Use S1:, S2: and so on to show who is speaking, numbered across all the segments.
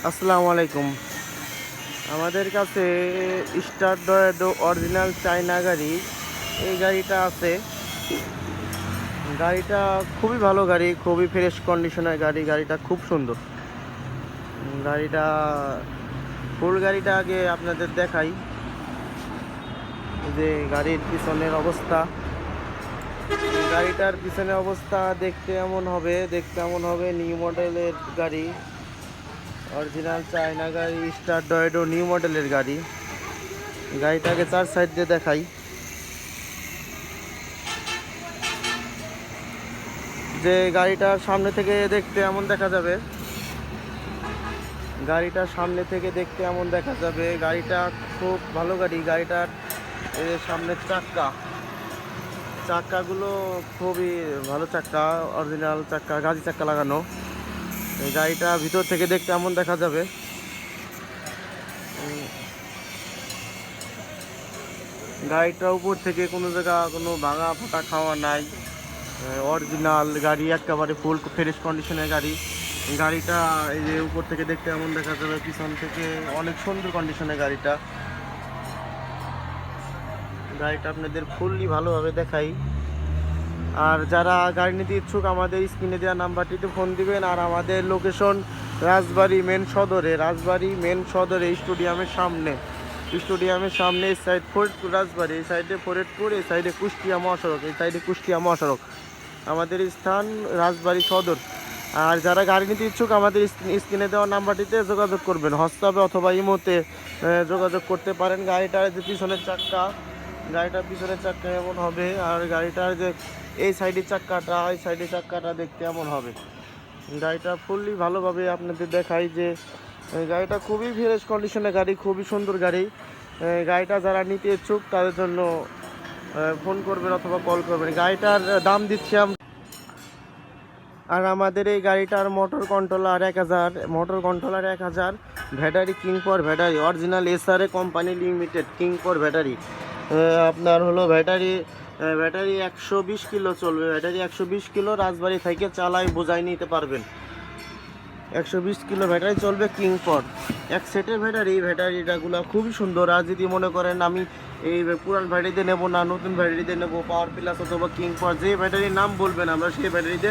S1: আসসালামু আলাইকুম। আমাদের কাছে স্টার ডয়েডো অরিজিনাল চায়না গাড়ি, এই গাড়িটা আছে। গাড়িটা খুবই ভালো গাড়ি, খুবই ফ্রেশ কন্ডিশনের গাড়ি। গাড়িটা খুব সুন্দর। গাড়িটা ফুল গাড়িটা আগে আপনাদের দেখাই, যে গাড়ির পিছনের অবস্থা। গাড়িটার পিছনের অবস্থা দেখতে এমন হবে নিউ মডেলের গাড়ি, অরিজিনাল চায়না গাড়ি, স্টার ডয়েডো নিউ মডেলের গাড়ি। গাড়িটাকে চার সাইড দিয়ে দেখাই। যে গাড়িটার সামনে থেকে দেখতে এমন দেখা যাবে, গাড়িটা খুব ভালো গাড়ি। গাড়িটার সামনের চাক্কাগুলো খুবই ভালো চাক্কা, অরিজিনাল চাক্কা, গাজি চাক্কা লাগানো। এই গাড়িটা ভিতর থেকে দেখতে এমন দেখা যাবে। গাড়িটার উপর থেকে কোনো জায়গা কোনো ভাঙা ফাটা খাওয়া নাই। অরিজিনাল গাড়ি, একেবারে ফুল ফ্রেশ কন্ডিশনের গাড়ি। গাড়িটা এই যে উপর থেকে দেখতে এমন দেখা যাবে, পিছন থেকে অনেক সুন্দর কন্ডিশনের গাড়িটা। আপনাদের ফুললি ভালোভাবে দেখাই। আর যারা গাড়ি নিতে ইচ্ছুক আমাদের স্ক্রিনে দেওয়া নাম্বারটিতে ফোন দিবেন। আর আমাদের লোকেশন রাজবাড়ী মেন সদরে স্টেডিয়ামের সামনে এই সাইড ফরিদপুর রাজবাড়ী, এই সাইডে ফরিদপুর, এই সাইডে কুষ্টিয়া মহাসড়ক। আমাদের স্থান রাজবাড়ী সদর। আর যারা গাড়ি নিতে ইচ্ছুক আমাদের স্ক্রিনে দেওয়া নাম্বারটিতে যোগাযোগ করবেন, হোয়াটসঅ্যাপে অথবা ইমোতে যোগাযোগ করতে পারেন। গাড়িটার পিছনের চাক্কা এমন হবে। আর গাড়িটার যে এই সাইডের চাক্কাটা দেখতে এমন হবে। গাড়িটা ফুললি ভালোভাবে আপনাদের দেখাই যে গাড়িটা খুবই ফ্রেশ কন্ডিশনের গাড়ি, খুবই সুন্দর গাড়ি। গাড়িটা যারা নিতে ইচ্ছুক তাদের জন্য ফোন করবেন অথবা কল করবেন। গাড়িটার দাম দিচ্ছি আমরা। আর আমাদের এই গাড়িটার মোটর কন্ট্রোলার 1000, ব্যাটারি কিংপর battery, original SRA company limited কিংপর ব্যাটারি। আপনার হলো ব্যাটারি 120 কিলো চলবে। ব্যাটারি 120 কিলো রাজবাড়ি থেকে চালাই বোঝাই নিতে পারবেন। 120 কিলো ব্যাটারি চলবে কিংপর এক সেটের ব্যাটারিটাগুলো খুবই সুন্দর। আর যদি মনে করেন আমি এই পুরান ব্যাটারিতে নেবো না, নতুন ব্যাটারিতে নেবো, পাওয়ার প্লাস অথবা কিংপর, যে ব্যাটারির নাম বলবেন আমরা সেই ব্যাটারিতে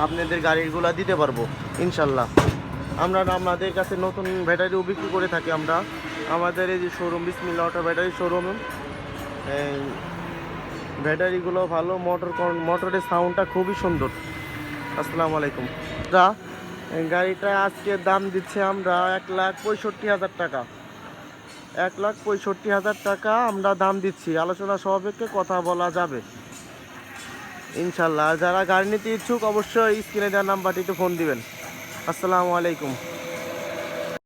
S1: আপনাদের গাড়িগুলো দিতে পারবো ইনশাল্লাহ। আমরা আমাদের কাছে নতুন ব্যাটারিও বিক্রি করে থাকি। আমাদের এই যে শোরুম বিসমিল্লাহ অটো ব্যাটারি শোরুম, ব্যাটারিগুলো ভালো, মোটরের সাউন্ডটা খুবই সুন্দর। আসসালামু আলাইকুম। গাড়িটা আজকে দাম দিচ্ছে আমরা 1,65,000 টাকা। 1,65,000 টাকা আমরা দাম দিচ্ছি। আলোচনা সাপেক্ষে কথা বলা যাবে ইনশাল্লাহ। যারা গাড়ি নিতে ইচ্ছুক অবশ্যই স্ক্রিনে দেওয়া নাম্বারটিতে ফোন দিবেন। আসসালামু আলাইকুম।